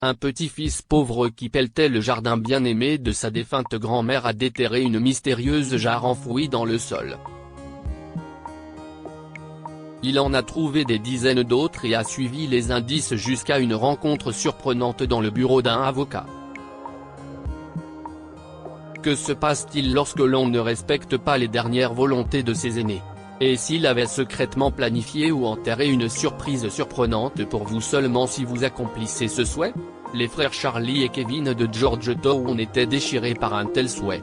un petit-fils pauvre qui pelletait le jardin bien-aimé de sa défunte grand-mère a déterré une mystérieuse jarre enfouie dans le sol. Il en a trouvé des dizaines d'autres et a suivi les indices jusqu'à une rencontre surprenante dans le bureau d'un avocat. Que se passe-t-il lorsque l'on ne respecte pas les dernières volontés de ses aînés? Et s'il avait secrètement planifié ou enterré une surprise surprenante pour vous seulement si vous accomplissez ce souhait? Les frères Charlie et Kevin de Georgetown étaient déchirés par un tel souhait.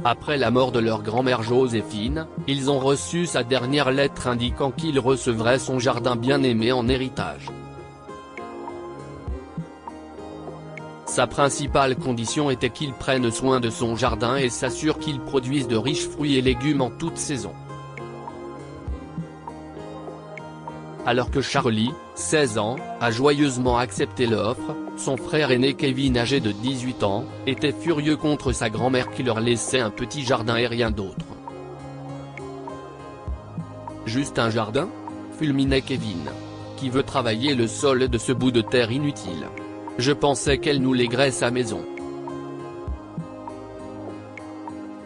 Après la mort de leur grand-mère Joséphine, ils ont reçu sa dernière lettre indiquant qu'il recevrait son jardin bien-aimé en héritage. Sa principale condition était qu'il prenne soin de son jardin et s'assure qu'il produise de riches fruits et légumes en toute saison. Alors que Charlie, 16 ans, a joyeusement accepté l'offre, son frère aîné Kevin âgé de 18 ans, était furieux contre sa grand-mère qui leur laissait un petit jardin et rien d'autre. Juste un jardin? Fulminait Kevin. Qui veut travailler le sol de ce bout de terre inutile? Je pensais qu'elle nous léguerait sa maison.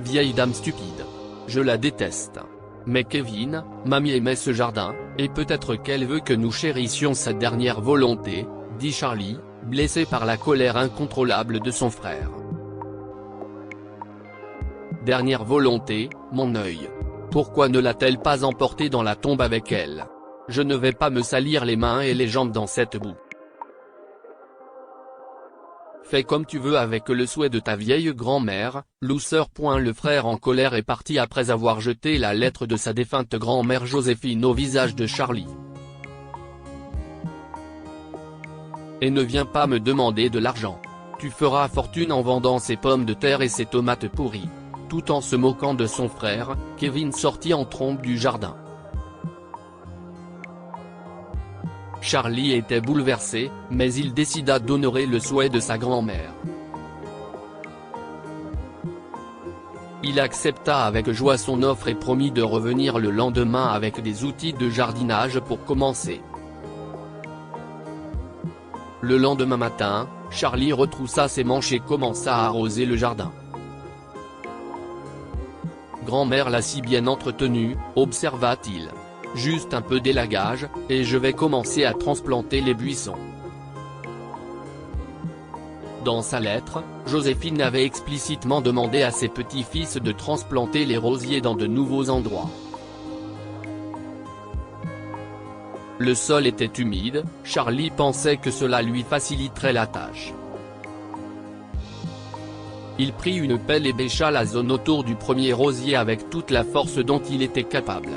Vieille dame stupide. Je la déteste. Mais Kevin, mamie aimait ce jardin, et peut-être qu'elle veut que nous chérissions sa dernière volonté, dit Charlie, blessé par la colère incontrôlable de son frère. Dernière volonté, mon œil. Pourquoi ne l'a-t-elle pas emporté dans la tombe avec elle? Je ne vais pas me salir les mains et les jambes dans cette boue. Fais comme tu veux avec le souhait de ta vieille grand-mère, loser. Le frère en colère est parti après avoir jeté la lettre de sa défunte grand-mère Joséphine au visage de Charlie. Et ne viens pas me demander de l'argent. Tu feras fortune en vendant ces pommes de terre et ces tomates pourries. Tout en se moquant de son frère, Kevin sortit en trombe du jardin. Charlie était bouleversé, mais il décida d'honorer le souhait de sa grand-mère. Il accepta avec joie son offre et promit de revenir le lendemain avec des outils de jardinage pour commencer. Le lendemain matin, Charlie retroussa ses manches et commença à arroser le jardin. Grand-mère l'a si bien entretenu, observa-t-il. Juste un peu d'élagage, et je vais commencer à transplanter les buissons. Dans sa lettre, Joséphine avait explicitement demandé à ses petits-fils de transplanter les rosiers dans de nouveaux endroits. Le sol était humide, Charlie pensait que cela lui faciliterait la tâche. Il prit une pelle et bêcha la zone autour du premier rosier avec toute la force dont il était capable.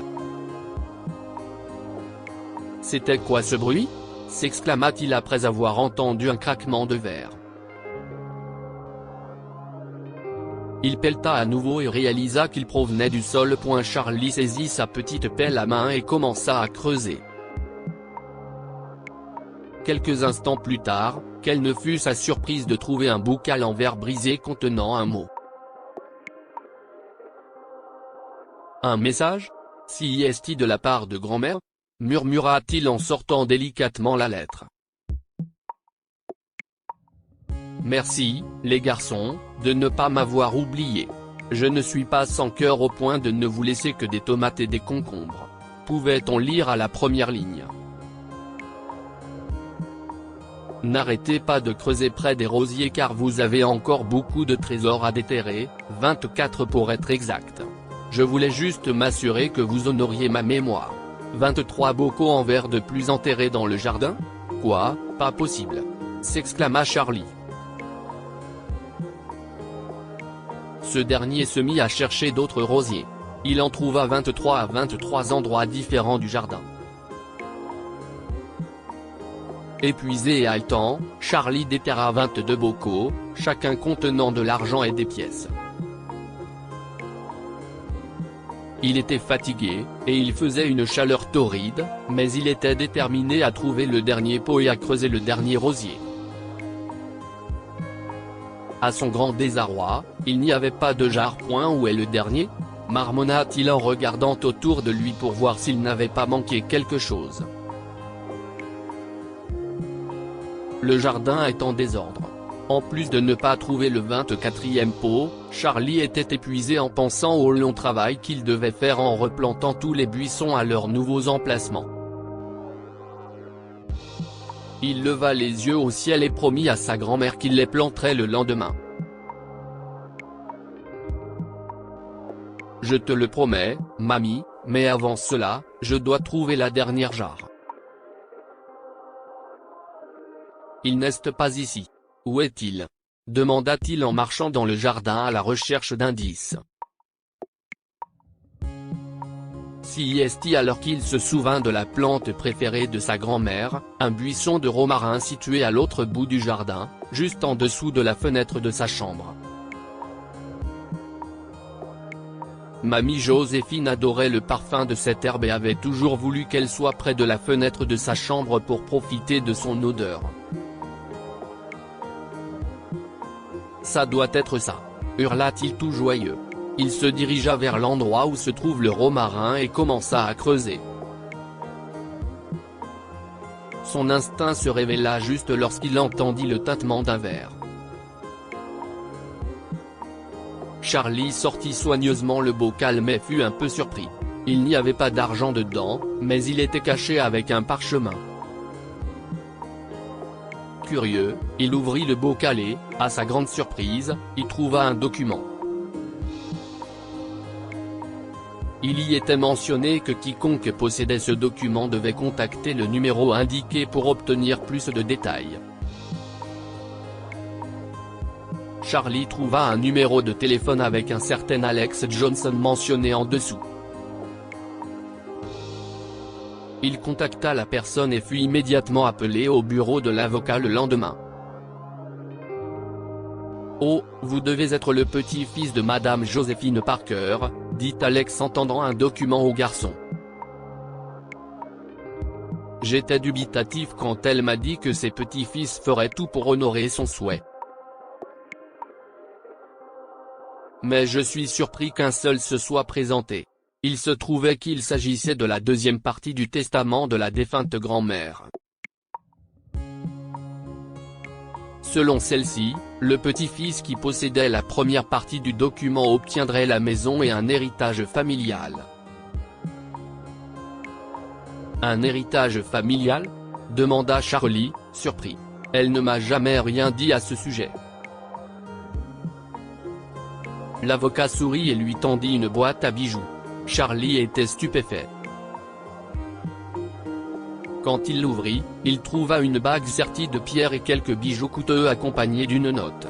C'était quoi ce bruit? S'exclama-t-il après avoir entendu un craquement de verre. Il pelleta à nouveau et réalisa qu'il provenait du sol. Charlie saisit sa petite pelle à main et commença à creuser. Quelques instants plus tard, quelle ne fut sa surprise de trouver un bocal en verre brisé contenant un mot. Un message? Si est-il de la part de grand-mère? Murmura-t-il en sortant délicatement la lettre. Merci, les garçons, de ne pas m'avoir oublié. Je ne suis pas sans cœur au point de ne vous laisser que des tomates et des concombres. Pouvait-on lire à la première ligne? N'arrêtez pas de creuser près des rosiers car vous avez encore beaucoup de trésors à déterrer, 24 pour être exact. Je voulais juste m'assurer que vous honoriez ma mémoire. 23 bocaux en verre de plus enterrés dans le jardin? Quoi, pas possible! S'exclama Charlie. Ce dernier se mit à chercher d'autres rosiers. Il en trouva 23 à 23 endroits différents du jardin. Épuisé et haletant, Charlie déterra 22 bocaux, chacun contenant de l'argent et des pièces. Il était fatigué, et il faisait une chaleur torride, mais il était déterminé à trouver le dernier pot et à creuser le dernier rosier. À son grand désarroi, il n'y avait pas de jarre. Où est le dernier? Marmonna-t-il en regardant autour de lui pour voir s'il n'avait pas manqué quelque chose. Le jardin est en désordre. En plus de ne pas trouver le 24e pot, Charlie était épuisé en pensant au long travail qu'il devait faire en replantant tous les buissons à leurs nouveaux emplacements. Il leva les yeux au ciel et promit à sa grand-mère qu'il les planterait le lendemain. « Je te le promets, mamie, mais avant cela, je dois trouver la dernière jarre. » « Il n'est pas ici. Où est-il » demanda-t-il en marchant dans le jardin à la recherche d'indices. Si est-il alors qu'il se souvint de la plante préférée de sa grand-mère, un buisson de romarin situé à l'autre bout du jardin, juste en dessous de la fenêtre de sa chambre. Mamie Joséphine adorait le parfum de cette herbe et avait toujours voulu qu'elle soit près de la fenêtre de sa chambre pour profiter de son odeur. « Ça doit être ça !» hurla-t-il tout joyeux. Il se dirigea vers l'endroit où se trouve le romarin et commença à creuser. Son instinct se révéla juste lorsqu'il entendit le tintement d'un verre. Charlie sortit soigneusement le bocal mais fut un peu surpris. Il n'y avait pas d'argent dedans, mais il était caché avec un parchemin. Curieux, il ouvrit le bocal et, à sa grande surprise, y trouva un document. Il y était mentionné que quiconque possédait ce document devait contacter le numéro indiqué pour obtenir plus de détails. Charlie trouva un numéro de téléphone avec un certain Alex Johnson mentionné en dessous. Il contacta la personne et fut immédiatement appelé au bureau de l'avocat le lendemain. « Oh, vous devez être le petit-fils de Madame Joséphine Parker », dit Alex en tendant un document au garçon. « J'étais dubitatif quand elle m'a dit que ses petits-fils feraient tout pour honorer son souhait. Mais je suis surpris qu'un seul se soit présenté. Il se trouvait qu'il s'agissait de la deuxième partie du testament de la défunte grand-mère. Selon celle-ci, le petit-fils qui possédait la première partie du document obtiendrait la maison et un héritage familial. Un héritage familial ? demanda Charlie, surpris. Elle ne m'a jamais rien dit à ce sujet. L'avocat sourit et lui tendit une boîte à bijoux. Charlie était stupéfait. Quand il l'ouvrit, il trouva une bague sertie de pierres et quelques bijoux coûteux accompagnés d'une note.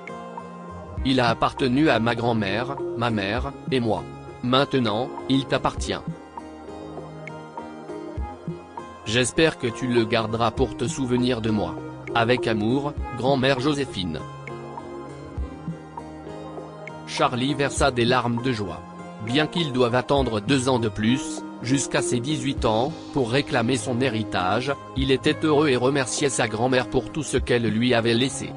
« Il a appartenu à ma grand-mère, ma mère, et moi. Maintenant, il t'appartient. J'espère que tu le garderas pour te souvenir de moi. Avec amour, grand-mère Joséphine. » Charlie versa des larmes de joie. Bien qu'il doive attendre 2 ans de plus, jusqu'à ses 18 ans, pour réclamer son héritage, il était heureux et remerciait sa grand-mère pour tout ce qu'elle lui avait laissé.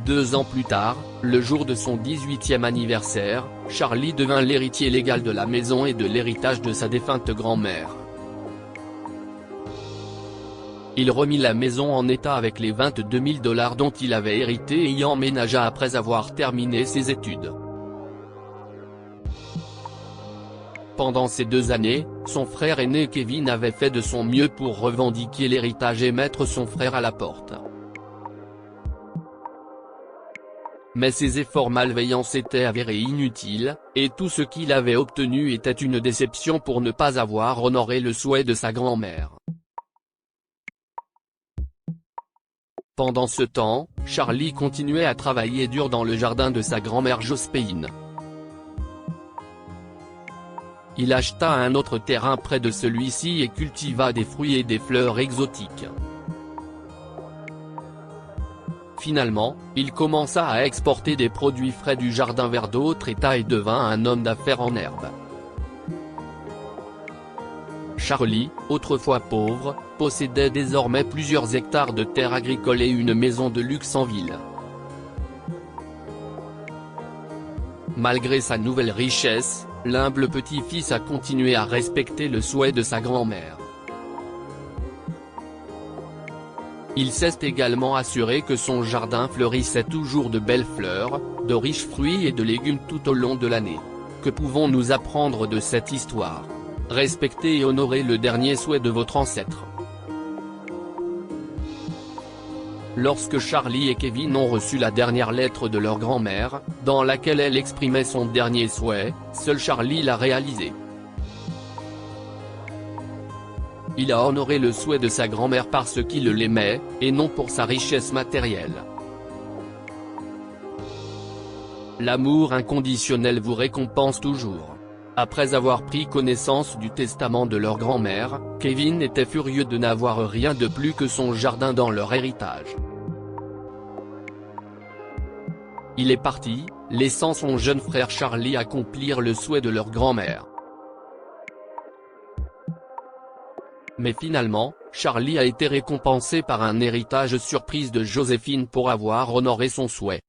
2 ans plus tard, le jour de son 18e anniversaire, Charlie devint l'héritier légal de la maison et de l'héritage de sa défunte grand-mère. Il remit la maison en état avec les 22 000 $ dont il avait hérité et y emménagea après avoir terminé ses études. Pendant ces 2 années, son frère aîné Kevin avait fait de son mieux pour revendiquer l'héritage et mettre son frère à la porte. Mais ses efforts malveillants s'étaient avérés inutiles, et tout ce qu'il avait obtenu était une déception pour ne pas avoir honoré le souhait de sa grand-mère. Pendant ce temps, Charlie continuait à travailler dur dans le jardin de sa grand-mère Joséphine. Il acheta un autre terrain près de celui-ci et cultiva des fruits et des fleurs exotiques. Finalement, il commença à exporter des produits frais du jardin vers d'autres États et devint un homme d'affaires en herbe. Charlie, autrefois pauvre, possédait désormais plusieurs hectares de terres agricoles et une maison de luxe en ville. Malgré sa nouvelle richesse, l'humble petit-fils a continué à respecter le souhait de sa grand-mère. Il s'est également assuré que son jardin fleurissait toujours de belles fleurs, de riches fruits et de légumes tout au long de l'année. Que pouvons-nous apprendre de cette histoire? Respectez et honorez le dernier souhait de votre ancêtre. Lorsque Charlie et Kevin ont reçu la dernière lettre de leur grand-mère, dans laquelle elle exprimait son dernier souhait, seul Charlie l'a réalisé. Il a honoré le souhait de sa grand-mère parce qu'il l'aimait, et non pour sa richesse matérielle. L'amour inconditionnel vous récompense toujours. Après avoir pris connaissance du testament de leur grand-mère, Kevin était furieux de n'avoir rien de plus que son jardin dans leur héritage. Il est parti, laissant son jeune frère Charlie accomplir le souhait de leur grand-mère. Mais finalement, Charlie a été récompensé par un héritage surprise de Joséphine pour avoir honoré son souhait.